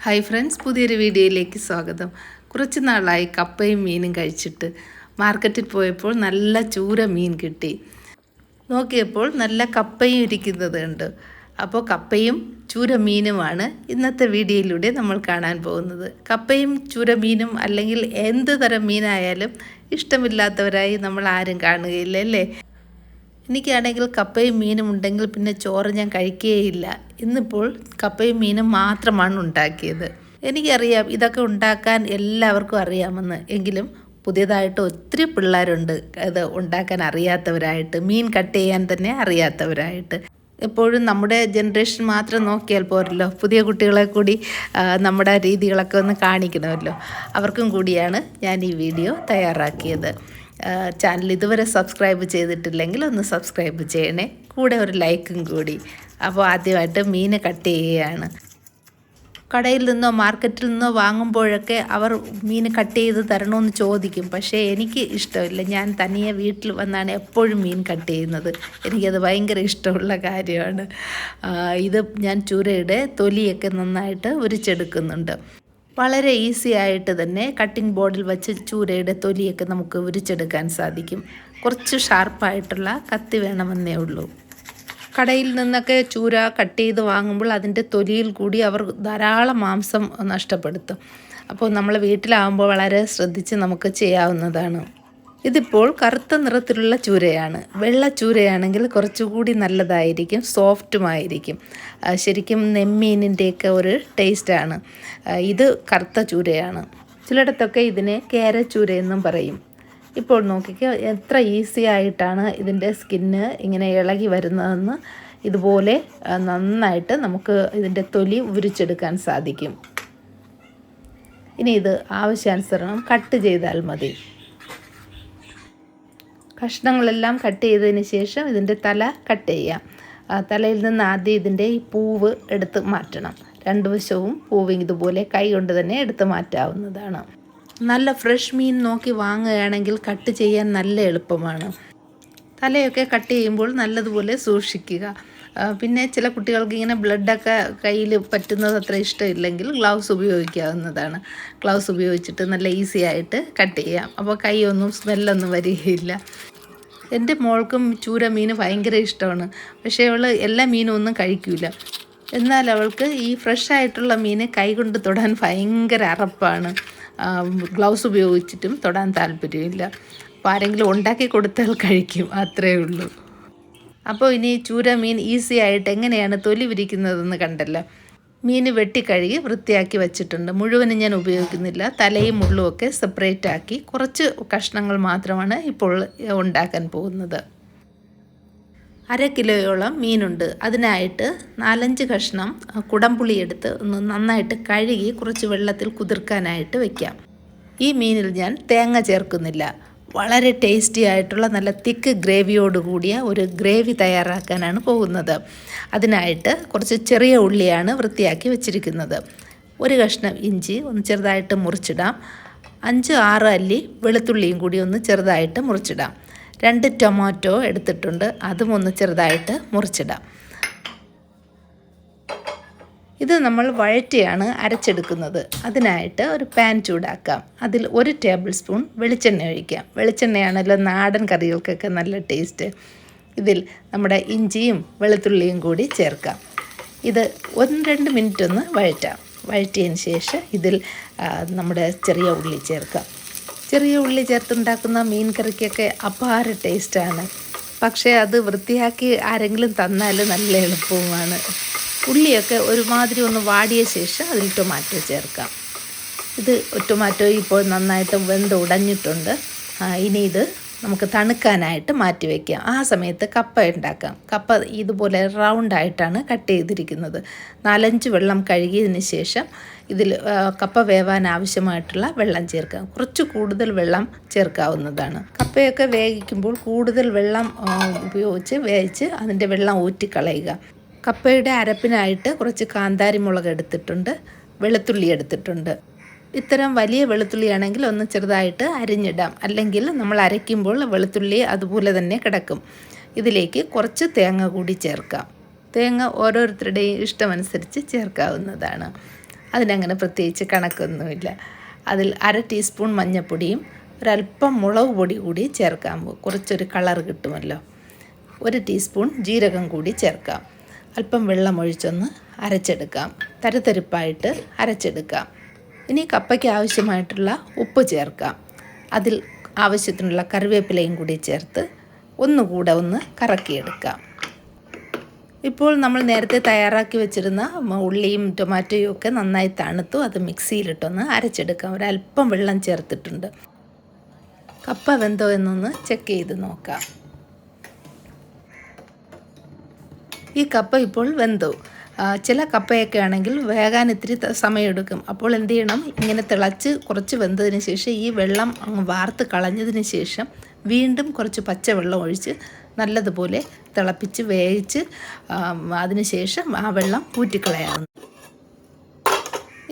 Hi friends, പുതിയൊരു വീഡിയോയിലേക്ക് സ്വാഗതം. കുറച്ച് നാളായി കപ്പയും മീനും കഴിച്ചിട്ട് മാർക്കറ്റിൽ പോയപ്പോൾ നല്ല ചൂര മീൻ കിട്ടി. നോക്കിയപ്പോൾ നല്ല കപ്പയും ഇരിക്കുന്നത് ഉണ്ട്. അപ്പോൾ കപ്പയും ചൂര മീനുമാണ് ഇന്നത്തെ വീഡിയോയിലൂടെ നമ്മൾ കാണാൻ പോകുന്നത്. കപ്പയും ചൂര മീനും അല്ലെങ്കിൽ എന്ത് തരം മീനായാലും ഇഷ്ടമില്ലാത്തവരായി നമ്മൾ ആരും കാണുകയില്ല അല്ലേ? എനിക്കാണെങ്കിൽ കപ്പയും മീനും ഉണ്ടെങ്കിൽ പിന്നെ ചോറ് ഞാൻ കഴിക്കുകയില്ല. ഇന്നിപ്പോൾ കപ്പയും മീനും മാത്രമാണ് ഉണ്ടാക്കിയത്. എനിക്കറിയാം ഇതൊക്കെ ഉണ്ടാക്കാൻ എല്ലാവർക്കും അറിയാമെന്ന്. എങ്കിലും പുതിയതായിട്ട് ഒത്തിരി പിള്ളേരുണ്ട് ഇത് ഉണ്ടാക്കാൻ അറിയാത്തവരായിട്ട്, മീൻ കട്ട് ചെയ്യാൻ തന്നെ അറിയാത്തവരായിട്ട്. എപ്പോഴും നമ്മുടെ ജനറേഷൻ മാത്രം നോക്കിയാൽ പോരല്ലോ, പുതിയ കുട്ടികളെ കൂടി നമ്മുടെ രീതികളൊക്കെ ഒന്ന് കാണിക്കണമല്ലോ. അവർക്കും കൂടിയാണ് ഞാൻ ഈ വീഡിയോ തയ്യാറാക്കിയത്. ചാനൽ ഇതുവരെ സബ്സ്ക്രൈബ് ചെയ്തിട്ടില്ലെങ്കിൽ ഒന്ന് സബ്സ്ക്രൈബ് ചെയ്യണേ, കൂടെ ഒരു ലൈക്കും കൂടി. അപ്പോൾ ആദ്യമായിട്ട് മീൻ കട്ട് ചെയ്യുകയാണ്. കടയിൽ നിന്നോ മാർക്കറ്റിൽ നിന്നോ വാങ്ങുമ്പോഴൊക്കെ അവർ മീൻ കട്ട് ചെയ്ത് തരണമെന്ന് ചോദിക്കും. പക്ഷേ എനിക്ക് ഇഷ്ടമില്ല. ഞാൻ തനിയെ വീട്ടിൽ വന്നാണ് എപ്പോഴും മീൻ കട്ട് ചെയ്യുന്നത്. എനിക്കത് ഭയങ്കര ഇഷ്ടമുള്ള കാര്യമാണ്. ഇത് ഞാൻ ചൂരയുടെ തൊലിയൊക്കെ നന്നായിട്ട് ഉരിച്ചെടുക്കുന്നുണ്ട്. വളരെ ഈസി ആയിട്ട് തന്നെ കട്ടിംഗ് ബോർഡിൽ വെച്ച് ചൂരയുടെ തൊലിയൊക്കെ നമുക്ക് ഉരിച്ചെടുക്കാൻ സാധിക്കും. കുറച്ച് ഷാർപ്പായിട്ടുള്ള കത്തി വേണമെന്നേ ഉള്ളൂ. കടയിൽ നിന്നൊക്കെ ചൂര കട്ട് ചെയ്ത് വാങ്ങുമ്പോൾ അതിൻ്റെ തൊലിയിൽ കൂടി അവർ ധാരാളം മാംസം നഷ്ടപ്പെടുത്തും. അപ്പോൾ നമ്മൾ വീട്ടിലാവുമ്പോൾ വളരെ ശ്രദ്ധിച്ച് നമുക്ക് ചെയ്യാവുന്നതാണ്. ഇതിപ്പോൾ കറുത്ത നിറത്തിലുള്ള ചൂരയാണ്. വെള്ള ചൂരയാണെങ്കിൽ കുറച്ചുകൂടി നല്ലതായിരിക്കും, സോഫ്റ്റുമായിരിക്കും. ശരിക്കും നെമ്മീനിൻ്റെയൊക്കെ ഒരു ടേസ്റ്റാണ്. ഇത് കറുത്ത ചൂരയാണ്. ചിലയിടത്തൊക്കെ ഇതിനെ കേരച്ചൂര എന്നും പറയും. ഇപ്പോൾ നോക്കിക്കോ, എത്ര ഈസി ആയിട്ടാണ് ഇതിൻ്റെ സ്കിന്ന് ഇങ്ങനെ ഇളകി വരുന്നതെന്ന്. ഇതുപോലെ നന്നായിട്ട് നമുക്ക് ഇതിൻ്റെ തൊലി ഉരിച്ചെടുക്കാൻ സാധിക്കും. ഇനി ഇത് ആവശ്യാനുസരണം കട്ട് ചെയ്താൽ മതി. കഷ്ണങ്ങളെല്ലാം കട്ട് ചെയ്തതിന് ശേഷം ഇതിൻ്റെ തല കട്ട് ചെയ്യാം. തലയിൽ നിന്ന് ആദ്യം ഇതിൻ്റെ ഈ പൂവ് എടുത്ത് മാറ്റണം. രണ്ട് വശവും പൂവ് ഇതുപോലെ കൈ കൊണ്ട് തന്നെ എടുത്ത് മാറ്റാവുന്നതാണ്. നല്ല ഫ്രഷ് മീൻ നോക്കി വാങ്ങുകയാണെങ്കിൽ കട്ട് ചെയ്യാൻ നല്ല എളുപ്പമാണ്. തലയൊക്കെ കട്ട് ചെയ്യുമ്പോൾ നല്ലതുപോലെ സൂക്ഷിക്കുക. പിന്നെ ചില കുട്ടികൾക്ക് ഇങ്ങനെ ബ്ലഡൊക്കെ കയ്യിൽ പറ്റുന്നത് അത്ര ഇഷ്ടമില്ലെങ്കിൽ ഗ്ലൗസ് ഉപയോഗിക്കാവുന്നതാണ്. ഗ്ലൗസ് ഉപയോഗിച്ചിട്ട് നല്ല ഈസി ആയിട്ട് കട്ട് ചെയ്യാം. അപ്പോൾ കൈയൊന്നും സ്മെല്ലൊന്നും വരികയില്ല. എൻ്റെ മോൾക്കും ചൂര മീൻ ഭയങ്കര ഇഷ്ടമാണ്. പക്ഷേ അവൾ എല്ലാ മീനും ഒന്നും കഴിക്കില്ല. എന്നാൽ അവൾക്ക് ഈ ഫ്രഷ് ആയിട്ടുള്ള മീൻ കൈകൊണ്ട് തൊടാൻ ഭയങ്കര അറപ്പാണ്. ഗ്ലൗസ് ഉപയോഗിച്ചിട്ടും തൊടാൻ താല്പര്യമില്ല. അപ്പോൾ ആരെങ്കിലും ഉണ്ടാക്കി കൊടുത്താൽ കഴിക്കും, അത്രയേ ഉള്ളൂ. അപ്പോൾ ഇനി ചൂര മീൻ ഈസി ആയിട്ട് എങ്ങനെയാണ് തൊലി വിരിക്കുന്നതെന്ന് കണ്ടല്ലോ. മീൻ വെട്ടിക്കഴുകി വൃത്തിയാക്കി വെച്ചിട്ടുണ്ട്. മുഴുവനും ഞാൻ ഉപയോഗിക്കുന്നില്ല. തലയും മുള്ളും ഒക്കെ സെപ്പറേറ്റ് ആക്കി കുറച്ച് കഷ്ണങ്ങൾ മാത്രമാണ് ഇപ്പോൾ ഉണ്ടാക്കാൻ പോകുന്നത്. 1/2 കിലോയോളം മീനുണ്ട്. അതിനായിട്ട് 4-5 കഷ്ണം കുടംപുളി എടുത്ത് ഒന്ന് നന്നായിട്ട് കഴുകി കുറച്ച് വെള്ളത്തിൽ കുതിർക്കാനായിട്ട് വയ്ക്കാം. ഈ മീനിൽ ഞാൻ തേങ്ങ ചേർക്കുന്നില്ല. വളരെ ടേസ്റ്റി ആയിട്ടുള്ള നല്ല തിക്ക് ഗ്രേവിയോട് കൂടിയ ഒരു ഗ്രേവി തയ്യാറാക്കാനാണ് പോകുന്നത്. അതിനായിട്ട് കുറച്ച് ചെറിയ ഉള്ളിയാണ് വൃത്തിയാക്കി വെച്ചിരിക്കുന്നത്. 1 കഷ്ണം ഇഞ്ചി ഒന്ന് ചെറുതായിട്ട് മുറിച്ചിടാം. 5-6 അല്ലി വെളുത്തുള്ളിയും കൂടി ഒന്ന് ചെറുതായിട്ട് മുറിച്ചിടാം. 2 ടൊമാറ്റോ എടുത്തിട്ടുണ്ട്, അതും ഒന്ന് ചെറുതായിട്ട് മുറിച്ചിടാം. ഇത് നമ്മൾ വഴറ്റിയാണ് അരച്ചെടുക്കുന്നത്. അതിനായിട്ട് ഒരു പാൻ ചൂടാക്കാം. അതിൽ 1 ടേബിൾ സ്പൂൺ വെളിച്ചെണ്ണ ഒഴിക്കാം. വെളിച്ചെണ്ണയാണല്ലോ നാടൻ കറികൾക്കൊക്കെ നല്ല ടേസ്റ്റ്. ഇതിൽ നമ്മുടെ ഇഞ്ചിയും വെളുത്തുള്ളിയും കൂടി ചേർക്കാം. ഇത് 1-2 മിനിറ്റ് ഒന്ന് വഴറ്റാം. വഴറ്റിയതിന് ശേഷം ഇതിൽ നമ്മുടെ ചെറിയ ഉള്ളി ചേർക്കാം. ചെറിയ ഉള്ളി ചേർത്തുണ്ടാക്കുന്ന മീൻ കറിക്കൊക്കെ അപാര ടേസ്റ്റാണ്. പക്ഷേ അത് വൃത്തിയാക്കി ആരെങ്കിലും തന്നാൽ നല്ല എളുപ്പവുമാണ്. ഉള്ളിയൊക്കെ ഒരുമാതിരി ഒന്ന് വാടിയ ശേഷം അതിൽ ടൊമാറ്റോ ചേർക്കാം. ഇത് ടൊമാറ്റോ ഇപ്പോൾ നന്നായിട്ട് വെന്ത് ഉടഞ്ഞിട്ടുണ്ട്. ഇനി ഇത് നമുക്ക് തണുക്കാനായിട്ട് മാറ്റി വയ്ക്കാം. ആ സമയത്ത് കപ്പ ഉണ്ടാക്കാം. കപ്പ ഇതുപോലെ റൗണ്ടായിട്ടാണ് കട്ട് ചെയ്തിരിക്കുന്നത്. 4-5 വെള്ളം കഴുകിയതിന് ശേഷം ഇതിൽ കപ്പ വേവാൻ ആവശ്യമായിട്ടുള്ള വെള്ളം ചേർക്കാം. കുറച്ച് കൂടുതൽ വെള്ളം ചേർക്കാവുന്നതാണ്. കപ്പയൊക്കെ വേവിക്കുമ്പോൾ കൂടുതൽ വെള്ളം ഉപയോഗിച്ച് വേവിച്ച് അതിൻ്റെ വെള്ളം ഊറ്റിക്കളയുക. കപ്പയുടെ അരപ്പിനായിട്ട് കുറച്ച് കാന്താരി മുളക് എടുത്തിട്ടുണ്ട്, വെളുത്തുള്ളി എടുത്തിട്ടുണ്ട്. ഇത്തരം വലിയ വെളുത്തുള്ളിയാണെങ്കിൽ ഒന്ന് ചെറുതായിട്ട് അരിഞ്ഞിടാം. അല്ലെങ്കിൽ നമ്മൾ അരയ്ക്കുമ്പോൾ വെളുത്തുള്ളി അതുപോലെ തന്നെ കിടക്കും. ഇതിലേക്ക് കുറച്ച് തേങ്ങ കൂടി ചേർക്കാം. തേങ്ങ ഓരോരുത്തരുടെയും ഇഷ്ടമനുസരിച്ച് ചേർക്കാവുന്നതാണ്. അതിനങ്ങനെ പ്രത്യേകിച്ച് കണക്കൊന്നുമില്ല. അതിൽ 1/2 ടീസ്പൂൺ മഞ്ഞൾപ്പൊടിയും ഒരല്പം മുളക് പൊടി കൂടി ചേർക്കാം, കുറച്ചൊരു കളർ കിട്ടുമല്ലോ. 1 ടീസ്പൂൺ ജീരകം കൂടി ചേർക്കാം. അല്പം വെള്ളം ഒഴിച്ചൊന്ന് അരച്ചെടുക്കാം, തരിതരിപ്പായിട്ട് അരച്ചെടുക്കാം. ഇനി കപ്പയ്ക്ക് ആവശ്യമായിട്ടുള്ള ഉപ്പ് ചേർക്കാം. അതിൽ ആവശ്യത്തിനുള്ള കറിവേപ്പിലയും കൂടി ചേർത്ത് ഒന്നുകൂടെ ഒന്ന് കറക്കിയെടുക്കാം. ഇപ്പോൾ നമ്മൾ നേരത്തെ തയ്യാറാക്കി വെച്ചിരുന്ന ഉള്ളിയും ടൊമാറ്റോയും ഒക്കെ നന്നായി തണുത്തു. അത് മിക്സിയിലിട്ടൊന്ന് അരച്ചെടുക്കാം. ഒരല്പം വെള്ളം ചേർത്തിട്ടുണ്ട്. കപ്പ വെന്തോ എന്നൊന്ന് ചെക്ക് ചെയ്ത് നോക്കാം. ഈ കപ്പ ഇപ്പോൾ വെന്തു. ചില കപ്പയൊക്കെ ആണെങ്കിൽ വേകാൻ ഇത്തിരി സമയമെടുക്കും. അപ്പോൾ എന്ത് ചെയ്യണം, ഇങ്ങനെ തിളച്ച് കുറച്ച് വെന്തതിന് ശേഷം ഈ വെള്ളം അങ്ങ് വാർത്ത് കളഞ്ഞതിന് ശേഷം വീണ്ടും കുറച്ച് പച്ചവെള്ളം ഒഴിച്ച് നല്ലതുപോലെ തിളപ്പിച്ച് വേവിച്ച് അതിന് ശേഷം ആ വെള്ളം ഊറ്റിക്കളയാവുന്നു.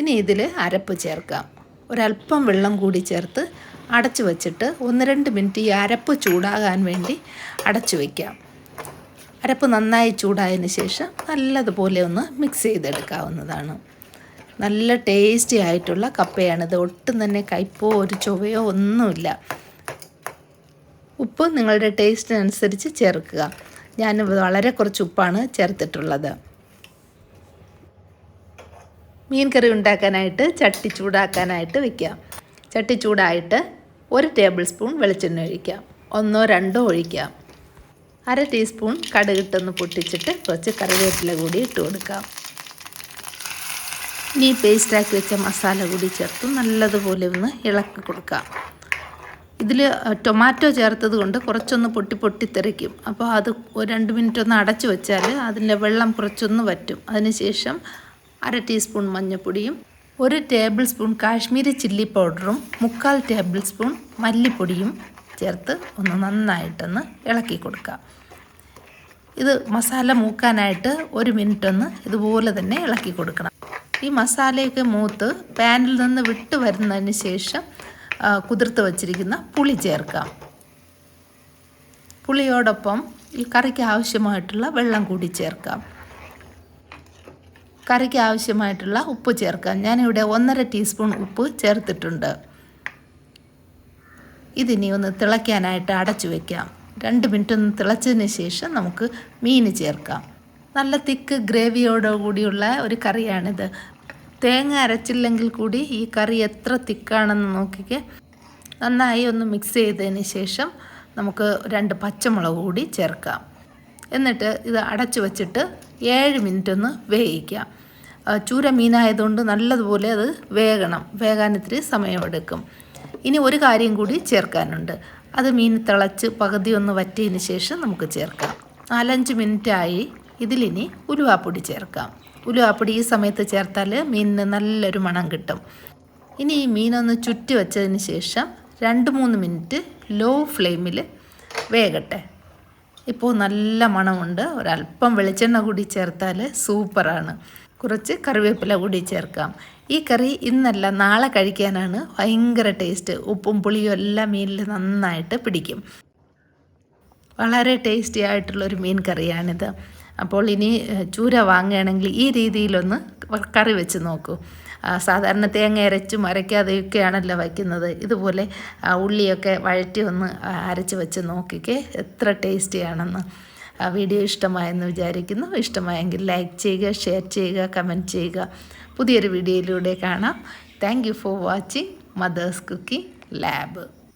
ഇനി ഇതിൽ അരപ്പ് ചേർക്കാം. ഒരല്പം വെള്ളം കൂടി ചേർത്ത് അടച്ചു വച്ചിട്ട് 1-2 മിനിറ്റ് ഈ അരപ്പ് ചൂടാകാൻ വേണ്ടി അടച്ചു വയ്ക്കാം. അരപ്പ് നന്നായി ചൂടായതിന് ശേഷം നല്ലതുപോലെ ഒന്ന് മിക്സ് ചെയ്തെടുക്കാവുന്നതാണ്. നല്ല ടേസ്റ്റി ആയിട്ടുള്ള കപ്പയാണിത്. ഒട്ടും തന്നെ കയ്പോ ഒരു ചൊവയോ ഒന്നുമില്ല. ഉപ്പ് നിങ്ങളുടെ ടേസ്റ്റിനനുസരിച്ച് ചേർക്കുക. ഞാൻ വളരെ കുറച്ച് ഉപ്പാണ് ചേർത്തിട്ടുള്ളത്. മീൻ കറി ഉണ്ടാക്കാനായിട്ട് ചട്ടി ചൂടാക്കാനായിട്ട് വയ്ക്കാം. ചട്ടി ചൂടായിട്ട് 1 ടേബിൾ സ്പൂൺ വെളിച്ചെണ്ണ ഒഴിക്കാം. 1-2 ഒഴിക്കാം. 1/2 ടീസ്പൂൺ കടുകിട്ടൊന്ന് പൊട്ടിച്ചിട്ട് കുറച്ച് കറിവേപ്പില കൂടി ഇട്ട് കൊടുക്കാം. ഇനി പേസ്റ്റാക്കി വെച്ച മസാല കൂടി ചേർത്ത് നല്ലതുപോലെ ഒന്ന് ഇളക്കി കൊടുക്കാം. ഇതിൽ ടൊമാറ്റോ ചേർത്തത് കൊണ്ട് കുറച്ചൊന്ന് പൊട്ടിത്തെറിക്കും. അപ്പോൾ അത് 2 മിനിറ്റ് ഒന്ന് അടച്ചു വെച്ചാൽ അതിൻ്റെ വെള്ളം കുറച്ചൊന്ന് വറ്റും. അതിനുശേഷം 1/2 ടീസ്പൂൺ മഞ്ഞൾപ്പൊടിയും 1 ടേബിൾ സ്പൂൺ കാശ്മീരി ചില്ലി പൗഡറും 1/4 ടേബിൾ സ്പൂൺ മല്ലിപ്പൊടിയും ചേർത്ത് ഒന്ന് നന്നായിട്ടൊന്ന് ഇളക്കി കൊടുക്കാം. ഇത് മസാല മൂക്കാനായിട്ട് 1 മിനിറ്റ് ഒന്ന് ഇതുപോലെ തന്നെ ഇളക്കി കൊടുക്കണം. ഈ മസാലയൊക്കെ മൂത്ത് പാനിൽ നിന്ന് വിട്ട് വരുന്നതിന് ശേഷം കുതിർത്ത് വച്ചിരിക്കുന്ന പുളി ചേർക്കാം. പുളിയോടൊപ്പം ഈ കറിക്ക് ആവശ്യമായിട്ടുള്ള വെള്ളം കൂടി ചേർക്കാം. കറിക്ക് ആവശ്യമായിട്ടുള്ള ഉപ്പ് ചേർക്കാം. ഞാനിവിടെ 1/2 ടീസ്പൂൺ ഉപ്പ് ചേർത്തിട്ടുണ്ട്. ഇതിനി ഒന്ന് തിളയ്ക്കാനായിട്ട് അടച്ചു വയ്ക്കാം. 2 മിനിറ്റ് ഒന്ന് തിളച്ചതിന് ശേഷം നമുക്ക് മീൻ ചേർക്കാം. നല്ല തിക്ക് ഗ്രേവിയോടുകൂടിയുള്ള ഒരു കറിയാണിത്. തേങ്ങ അരച്ചില്ലെങ്കിൽ കൂടി ഈ കറി എത്ര തിക്കാണെന്ന് നോക്കിക്കേ. നന്നായി ഒന്ന് മിക്സ് ചെയ്തതിന് ശേഷം നമുക്ക് 2 പച്ചമുളക് കൂടി ചേർക്കാം. എന്നിട്ട് ഇത് അടച്ചു വച്ചിട്ട് 7 മിനിറ്റ് ഒന്ന് വേവിക്കാം. ചൂര മീനായതുകൊണ്ട് നല്ലതുപോലെ അത് വേകാൻ ഇത്തിരി സമയമെടുക്കും. ഇനി ഒരു കാര്യം കൂടി ചേർക്കാനുണ്ട്. അത് മീൻ തിളച്ച് പകുതി ഒന്ന് വറ്റിയതിന് ശേഷം നമുക്ക് ചേർക്കാം. 4-5 മിനിറ്റായി. ഇതിലിനി ഉലുവാപ്പൊടി ചേർക്കാം. ഉലുവാപ്പൊടി ഈ സമയത്ത് ചേർത്താൽ മീനിന് നല്ലൊരു മണം കിട്ടും. ഇനി ഈ മീനൊന്ന് ചുറ്റി വെച്ചതിന് ശേഷം 2-3 മിനിറ്റ് ലോ ഫ്ലെയിമിൽ വേകട്ടെ. ഇപ്പോൾ നല്ല മണമുണ്ട്. ഒരല്പം വെളിച്ചെണ്ണ കൂടി ചേർത്താൽ സൂപ്പറാണ്. കുറച്ച് കറിവേപ്പില കൂടി ചേർക്കാം. ഈ കറി ഇന്നല്ല നാളെ കഴിക്കാനാണ് ഭയങ്കര ടേസ്റ്റ്. ഉപ്പും പുളിയും എല്ലാം മീനിൽ നന്നായിട്ട് പിടിക്കും. വളരെ ടേസ്റ്റി ആയിട്ടുള്ളൊരു മീൻ കറിയാണിത്. അപ്പോൾ ഇനി ചൂര വാങ്ങുകയാണെങ്കിൽ ഈ രീതിയിലൊന്ന് കറി വെച്ച് നോക്കൂ. സാധാരണ തേങ്ങ അരച്ചും അരയ്ക്കാതെയൊക്കെയാണല്ലോ വയ്ക്കുന്നത്. ഇതുപോലെ ഉള്ളിയൊക്കെ വഴറ്റി ഒന്ന് അരച്ച് വെച്ച് നോക്കിക്കേ എത്ര ടേസ്റ്റിയാണെന്ന്. വീഡിയോ ഇഷ്ടമായെന്ന് വിചാരിക്കുന്നു. ഇഷ്ടമായെങ്കിൽ ലൈക്ക് ചെയ്യുക, ഷെയർ ചെയ്യുക, കമൻറ്റ് ചെയ്യുക. പുതിയൊരു വീഡിയോയിലൂടെ കാണാം. Thank you for watching Mother's Cooking lab.